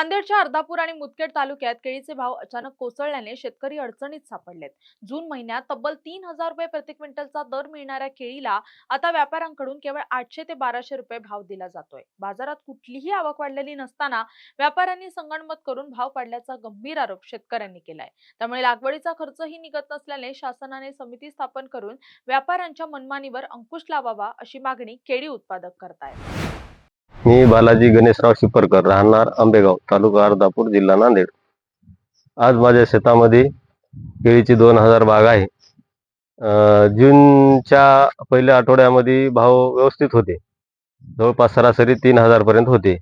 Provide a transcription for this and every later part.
नांदेडच्या अर्धापूर आणि मुदखेड तालुक्यात केळीचे भाव अचानक कोसळल्याने शेतकरी अडचणीत सापडलेत। जून महिन्यात तब्बल 3000 रुपये प्रति क्विंटलचा दर मिळणाऱ्या केळीला आता व्यापाऱ्यांकडून केवळ 800 ते 1200 रुपये भाव दिला जातोय। बाजारात कुठलीही आवक वाढलेली नसताना व्यापाऱ्यांनी संगनमत करून भाव पाडल्याचा गंभीर आरोप शेतकऱ्यांनी केलाय। त्यामुळे लागवडीचा खर्चही निघत नसल्याने शासनाने समिती स्थापन करून व्यापाऱ्यांच्या मनमानीवर अंकुश लावावा अशी मागणी केळी उत्पादक करतायत। मी बालाजी गणेशराव शिपरकर, राहणार आंबेगाव, तालुका अर्धापूर, जिल्हा नांदेड। आज माझ्या शेतामध्ये केळीची 2000 बाग आहे। जूनच्या पहिल्या आठवड्यामध्ये भाव व्यवस्थित होते, जवळपास सरासरी 3000 पर्यंत होते।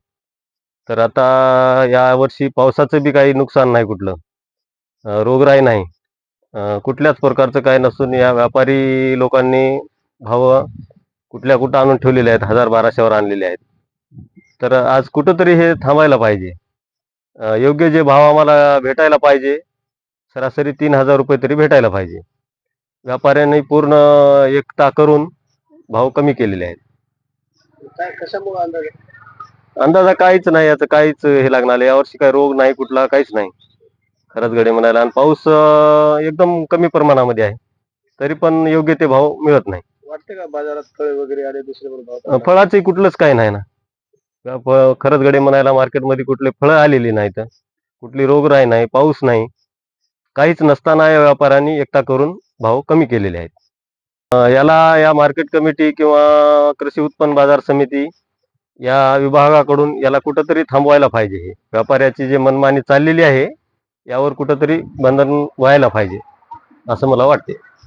तर आता या वर्षी पावसाचं बी काही नुकसान नाही, कुठलं रोगराई नाही, कुठल्याच प्रकारचं काही नसून या व्यापारी लोकांनी भाव कुठं आणून ठेवलेले आहेत, 1000-1200 वर आणलेले आहेत। तर आज कुठंतरी हे थांबायला पाहिजे। योग्य जे भाव आम्हाला भेटायला पाहिजे, सरासरी 3000 रुपये तरी भेटायला पाहिजे। व्यापाऱ्यांनी पूर्ण एकता करून भाव कमी केलेले आहेत। काय कशामुळे अंदाजा काहीच नाही, याचं काहीच हे लागणार। यावर्षी काही रोग नाही, कुठला काहीच नाही खरंच गडे म्हणायला। आणि पाऊस एकदम कमी प्रमाणामध्ये आहे, तरी पण योग्य ते भाव मिळत नाही। वाटते का बाजारात फळे वगैरे आले दुसरे भाव? फळाचे कुठलंच काही नाही ना, खरंच गडे म्हणायला मार्केटमध्ये कुठले फळं आलेली नाहीत, कुठली रोगराई नाही, पाऊस नाही, काहीच नसताना या व्यापाऱ्यांनी एकता करून भाव कमी केलेले आहेत। या मार्केट कमिटी किंवा कृषी उत्पन्न बाजार समिती या विभागाकडून याला कुठंतरी थांबवायला पाहिजे। हे व्यापाऱ्याची जे मनमानी चाललेली आहे, यावर कुठंतरी बंधन व्हायला पाहिजे असं मला वाटते।